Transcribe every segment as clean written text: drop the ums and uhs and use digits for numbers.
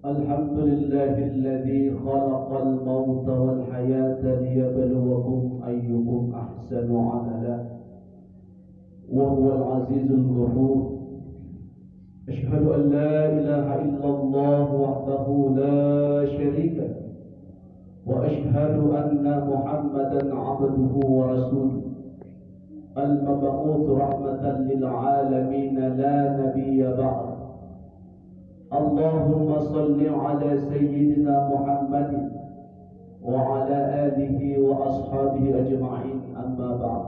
الحمد لله الذي خلق الموت والحياة ليبلوكم أيكم أحسن عملا وهو العزيز الغفور. أشهد أن لا إله إلا الله وحده لا شريك له وأشهد أن محمدا عبده ورسوله المبعوث رحمة للعالمين لا نبي بعد. اللهم صل على سيدنا محمد وعلى آله وأصحابه أجمعين، أما بعد.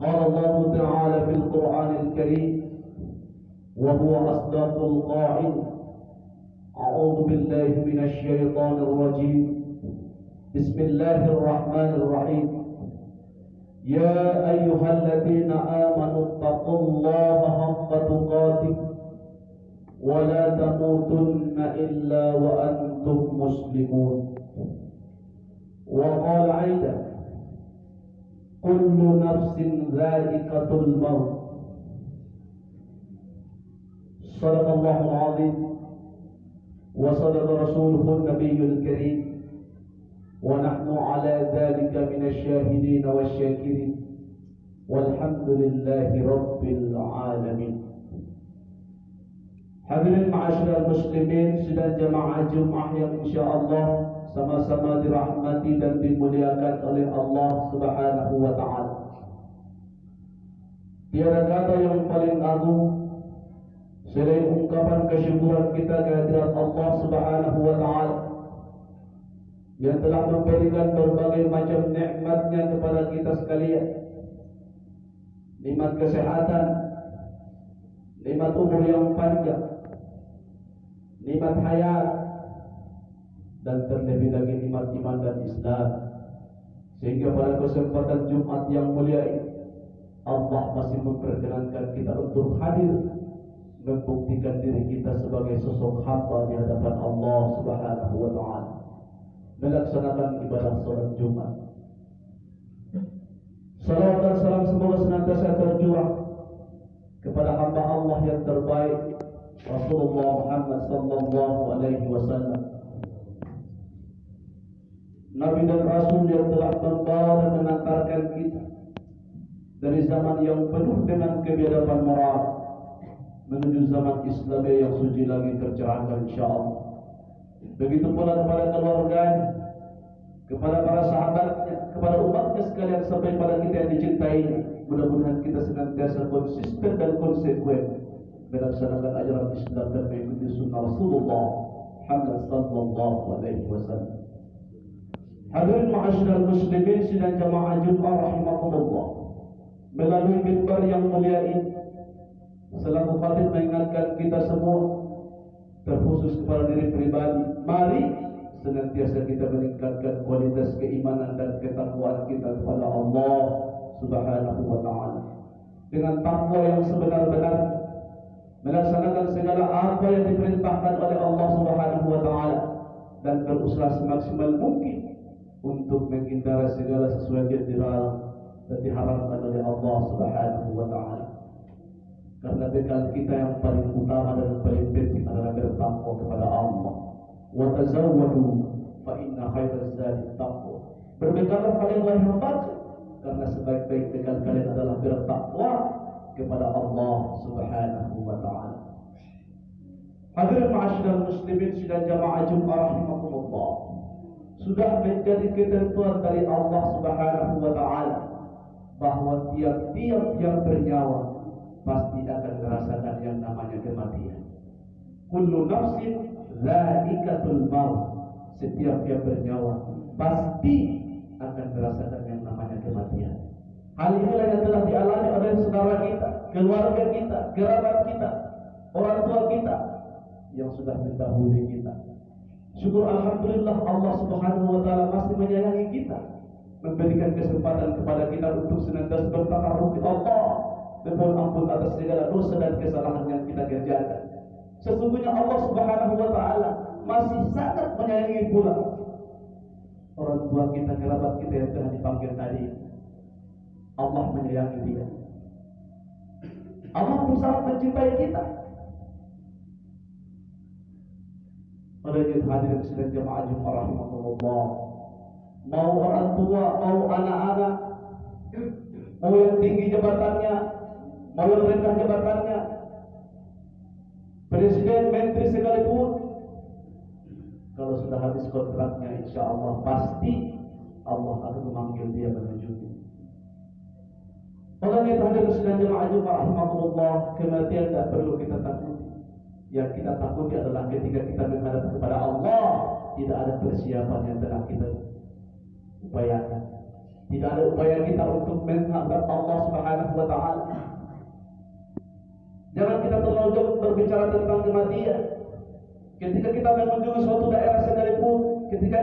قال الله تعالى في القرآن الكريم وهو أصدق القائل: أعوذ بالله من الشيطان الرجيم، بسم الله الرحمن الرحيم. يا أيها الذين آمنوا اتقوا الله حق تقاته ولا تموتن إلا وأنتم مسلمون. وقال أيضا: كل نفس ذائقة الموت. صدق الله العظيم وصدق رسوله النبي الكريم ونحن على ذلك من الشاهدين والشاكرين والحمد لله رب العالمين. Hadirin ma'asyiral muslimin sidang jamaah Jumat yang insyaallah sama-sama dirahmati dan dimuliakan oleh Allah Subhanahu wa taala. Tiada kata yang paling agung selain ungkapan kesyukuran kita kehadirat Allah Subhanahu wa taala yang telah memberikan berbagai macam nikmatnya kepada kita sekalian. Nikmat kesehatan, nikmat umur yang panjang, nikmat hayat, dan terlebih lagi nikmat iman dan Islam. Sehingga pada kesempatan Jumat yang mulia ini Allah masih memperkenankan kita untuk hadir membuktikan diri kita sebagai sosok hamba di hadapan Allah Subhanahu wa taala, melaksanakan ibadah salat Jumat. Salawat dan salam semoga senantiasa tercurah kepada hamba Allah yang terbaik, Rasulullah Muhammad sallallahu alaihi wasallam, Nabi dan Rasul yang telah membawa dan mengantarkan kita dari zaman yang penuh dengan kebiadaban moral menuju zaman Islam yang suci lagi tercerahkan insyaallah. Begitu pula kepada keluarganya, kepada para sahabatnya, kepada umatnya sekalian sampai pada kita yang dicintainya. Mudah-mudahan kita senantiasa konsisten dan konsekuen melaksanakan ajaran Islam dan mengikuti sunnah Rasulullah Muhammad sallallahu alaihi wasallam. Hadirin ma'asyiral muslimin sidang jamaah Jumat rahimakumullah, melalui mimbar yang mulia ini selaku khatib mengingatkan kita semua, terkhusus kepada diri pribadi, mari senantiasa kita meningkatkan kualitas keimanan dan ketakwaan kita kepada Allah Subhanahu wa taala dengan takwa yang sebenar-benarnya, melaksanakan segala apa yang diperintahkan oleh Allah Subhanahu wa taala dan berusaha semaksimal mungkin untuk menghindari segala sesuatu yang dilarang dan diharamkan oleh Allah Subhanahu wa taala. Karena bekal kita yang paling utama dan paling penting adalah bertakwa kepada Allah. Wa tazawwadu fa inna khairaz zadi taqwa. Berbekallah kalian wahai hamba, karena sebaik-baik bekal kalian adalah bertakwa kepada Allah Subhanahu wa taala. Hadirin ma'asyiral muslimin sidang jamaah Jumat rahimakumullah, sudah menjadi ketentuan dari Allah Subhanahu wa taala bahwa tiap-tiap yang bernyawa pasti akan merasakan yang namanya kematian. Kullu nafsin dha'iqatul maut. Setiap yang bernyawa pasti akan merasakan yang namanya kematian. Hal inilah yang telah dialami oleh saudara kita, keluarga kita, kerabat kita, orang tua kita yang sudah mendahului kita. Syukur alhamdulillah Allah Subhanahu wa taala masih menyayangi kita, memberikan kesempatan kepada kita untuk senantiasa bertakarruf kepada Allah, mohon ampun atas segala dosa dan kesalahan yang kita kerjakan. Sesungguhnya Allah Subhanahu wa taala masih sangat menyayangi pula orang tua kita, kerabat kita yang telah dipanggil tadi. Allah menyayangi dia. Allah pun sangat mencintai kita. Oleh itu hadirin sekalian jemaah Jumat rahimahullah, mau orang tua, mau anak-anak, mau yang tinggi jabatannya, mau yang rendah jabatannya, presiden, menteri sekalipun, kalau sudah habis kontraknya, insya Allah pasti Allah akan memanggil dia menunjuknya. Oleh itu hadirin sekalian jemaah Jumat rahimahullah, kematian tidak perlu kita takuti. Yang kita takuti adalah ketika kita menghadap kepada Allah, tidak ada persiapan yang telah kita upayakan. Tidak ada upaya kita untuk menghadap Allah Subhanahu wa Ta'ala. Jangan kita terlalu jauh berbicara tentang kematian. Ketika kita mengunjungi suatu daerah sekalipun, ketika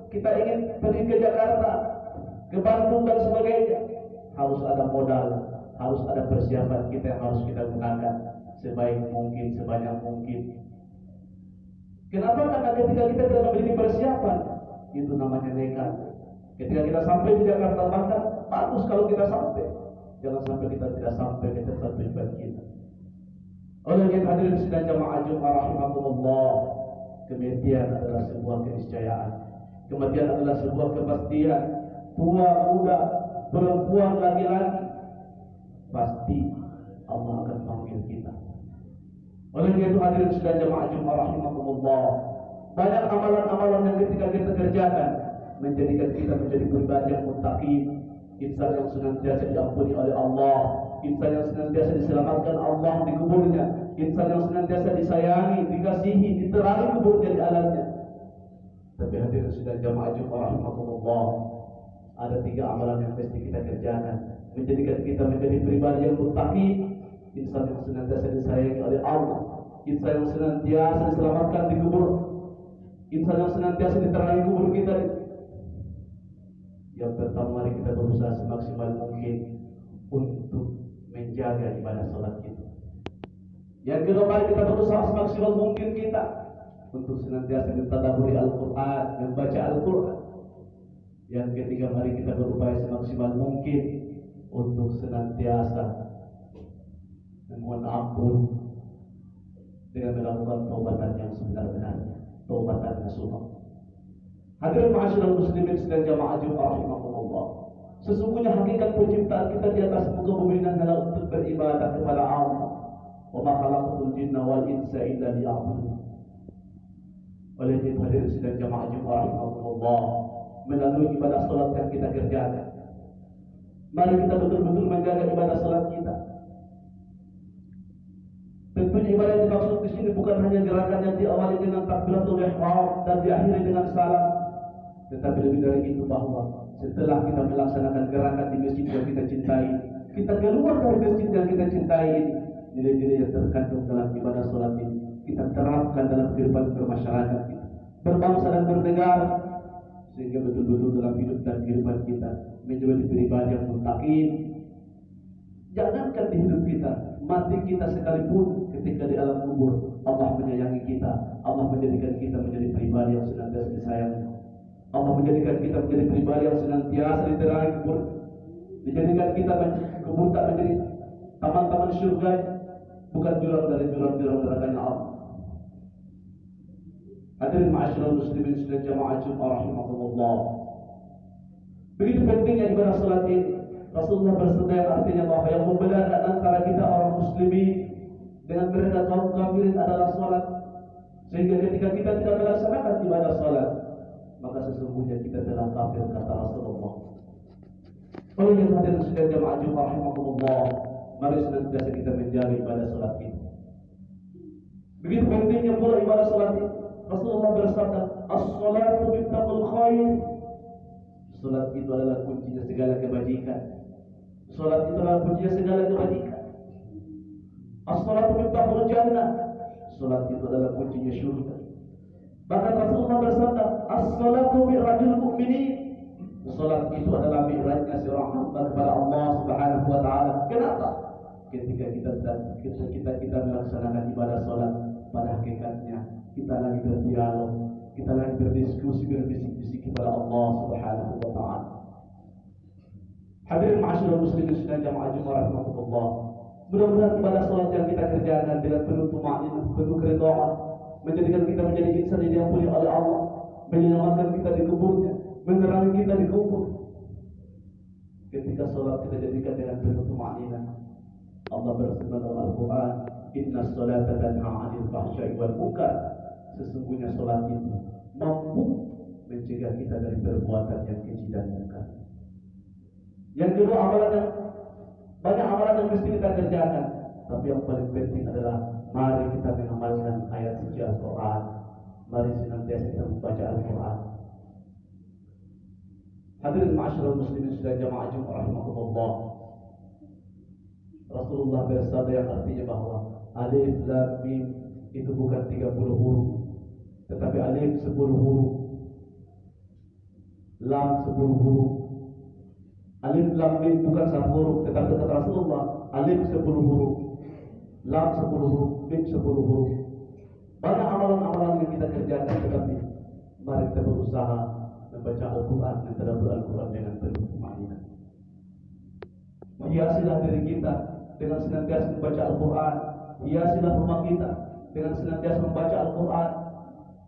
kita ingin pergi ke Jakarta, ke Bandung dan sebagainya, harus ada modal, harus ada persiapan kita yang harus kita gunakan sebaik mungkin, sebanyak mungkin. Kenapa? Karena ketika kita tidak memiliki persiapan, itu namanya nekat. Ketika kita sampai di Jakarta, bahkan bagus kalau kita sampai, jangan sampai kita tidak sampai ke tempat tujuan kita. Oleh yang hadirin sedang jamaah Jumat rahimahullah, kematian adalah sebuah keniscayaan. Kematian adalah sebuah kepastian. Tua, muda, perempuan, laki-laki, pasti Allah akan panggil kita. Oleh itu hadirin sedang jamaah Jumat rahimahullah, banyak amalan-amalan yang ketika kita kerjakan menjadikan kita menjadi pribadi yang muttaqin, insan yang senantiasa diampuni oleh Allah, insan yang senantiasa diselamatkan Allah di kuburnya, insan yang senantiasa disayangi, dikasihi, diterangi kuburnya di alamnya. Tapi hadirin sedang jamaah Jumat rahimahullah, ada 3 amalan yang mesti kita kerjakan menjadikan kita menjadi pribadi yang muttaqin, insan yang senantiasa disayangi oleh Allah, insan yang senantiasa diselamatkan di kubur, insan yang senantiasa diterangi kubur kita. Yang pertama, mari kita berusaha semaksimal mungkin untuk menjaga ibadah salat kita. Yang kedua, mari kita berusaha semaksimal mungkin kita untuk senantiasa mentadabburi Al-Quran, membaca Al-Quran. Yang ketiga, mari kita berupaya semaksimal mungkin untuk senantiasa memohon ampun dengan melakukan taubatan yang sebenar-benarnya, taubatan nasuha. Hadirin ma'asyiral muslimin sekalian jamaah Jumat rahimahullah, sesungguhnya hakikat penciptaan kita di atas muka bumi adalah untuk beribadah kepada Allah. Wa ma khalaqtul jinna wal insa illa liya'budun. Oleh itu hadirin sekalian jamaah Jumat rahimahullah, melalui ibadah salat yang kita kerjakan, mari kita betul-betul menjaga ibadah salat kita. Tentunya ibadah yang dimaksud di sini bukan hanya gerakan yang diawali dengan takbiratul ihram dan diakhiri dengan salam, tetapi lebih dari itu bahwa setelah kita melaksanakan gerakan di masjid yang kita cintai, kita keluar dari masjid yang kita cintai ini, nilai-nilai yang terkandung dalam ibadah salat ini kita terapkan dalam kehidupan bermasyarakat kita, berbangsa dan bernegara, sehingga betul-betul dalam hidup dan kehidupan kita menjadi pribadi yang muttaqin. Jangankan di hidup kita, mati kita sekalipun, ketika di alam kubur Allah menyayangi kita, Allah menjadikan kita menjadi pribadi yang senantiasa disayangi, Allah menjadikan kita menjadi pribadi yang senantiasa diterangi kubur, menjadikan kita kubur tak menjadi taman-taman syurga, bukan jurang dari jurang-jurang nerakanya Allah. Hadirin ma'asyiral muslimin sekalian jamaah Jumat rahimahullah, begitu pentingnya ibadah salat ini. Rasulullah bersabda yang artinya bahwa yang membedakan antara kita orang muslimin dengan mereka kaum kafirin adalah salat. Sehingga ketika kita tidak melaksanakan ibadah salat, maka sesungguhnya kita telah kafir, kata Rasulullah. Oleh itu hadirin sekalian jamaah Jumat rahimahullah, mari senantiasa kita menjaga ibadah salat kita. Begitu pentingnya pula ibadah salat ini. Rasulullah bersabda, "As-salatu miftahul khair." Salat itu adalah kuncinya segala kebajikan. Salat itu adalah kuncinya segala kebajikan. As-salatu miftahul jannah. Salat itu adalah kuncinya syurga. Bahkan Rasulullah bersabda, "As-salatu mi'rajul mu'minin." Salat itu adalah mi'rajnya seorang hamba kepada Allah Subhanahu wa taala. Kenapa? Ketika kita melaksanakan ibadah salat, pada hakikatnya kita lagi berdialog, kita lagi berdiskusi, berbisik-bisik kepada Allah Subhanahu wa taala. Hadirin ma'asyiral muslimin sekalian jamaah Jumat rahimahullah, Mudah-mudahan ibadah salat yang kita kerjakan dengan penuh tumakninah, penuh keridhaan, menjadikan kita menjadi insan yang diampuni oleh Allah, menyelamatkan kita di kuburnya, menerangi kita di kubur. Ketika salat kita jadikan dengan penuh tumakninah, Allah berfirman dalam Al-Quran, Inna salata tanha 'anil fahsya'i wal munkar. Sesungguhnya salat itu mampu mencegah kita dari perbuatan yang keji dan munkar. Yang kedua, banyak amalan yang mesti kita kerjakan, tapi yang paling penting adalah mari kita mengamalkan ayat suci Al-Quran. Mari senantiasa kita membaca Al-Quran. Hadirin ma'asyiral muslimin sidang jamaah Jumat rahimahullah. Rasulullah bersabda yang artinya bahwa alif lam mim itu bukan 30 huruf, tetapi alif 10 huruf, lam 10 huruf. Alif lam mim bukan 1 huruf, tetapi kata Rasulullah alif 10 huruf, lam 10 huruf, mim 10 huruf. Banyak amalan-amalan yang kita kerjakan, tetapi mari kita berusaha membaca Al-Quran dan tadabbur Al-Quran dengan penuh tumakninah. Hiasilah diri kita dengan senantiasa membaca Al-Quran. Hiasilah rumah kita dengan senantiasa membaca Al-Quran.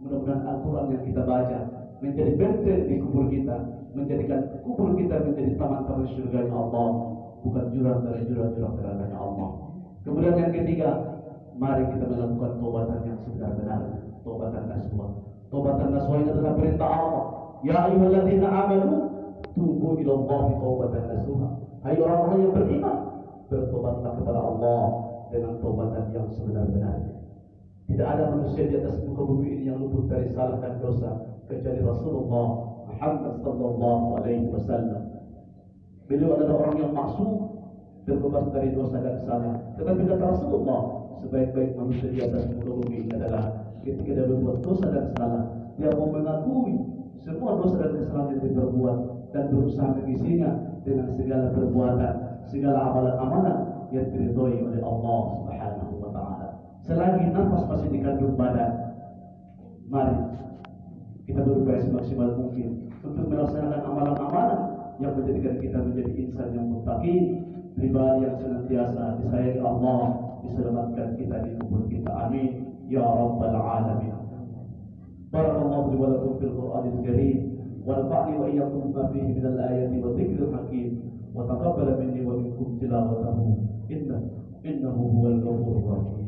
Mudah-mudahan Al-Quran yang kita baca menjadi benteng di kubur kita, menjadikan kubur kita menjadi taman-taman surganya Allah, bukan jurang dari jurang-jurang nerakanya Allah. Kemudian yang ketiga, mari kita melakukan taubatan yang sebenar-benar, taubatan nasuha. Taubatan nasuha ini adalah perintah Allah. Ya ayyuhalladzina amanu tubu ila Allahi taubatan nasuha. Hai orang-orang yang beriman, bertobatlah kepada Allah dengan taubatan yang sebenar-benarnya. Tidak ada manusia di atas muka bumi ini yang luput dari salah dan dosa kecuali Rasulullah Muhammad sallallahu alaihi wasallam. Beliau adalah orang yang maksum, terbebas dari dosa dan salah. Tetapi kata Rasulullah, sebaik-baik manusia di atas muka bumi ini adalah ketika dia berbuat dosa dan salah, dia mau mengakui semua dosa dan kesalahan yang dia berbuat dan berusaha mengisinya dengan segala perbuatan, segala amalan-amalan yang diridhoi oleh Allah Subhanahu wa taala. Selagi nafas masih dikandung badan, mari kita berupaya semaksimal mungkin untuk melaksanakan amalan-amalan yang menjadikan kita menjadi insan yang muttaqin, pribadi yang senantiasa disayangi Allah, diselamatkan kita di kubur kita. Amin ya rabbal alamin. Barakallahu li wa lakum fil Qur'anil Karim wa nafa'ni wa iyyakum bima fihi minal ayati wa dzikril hakim wa taqabbal minni wa minkum tilawatahu innahu huwal ghafurur rahim.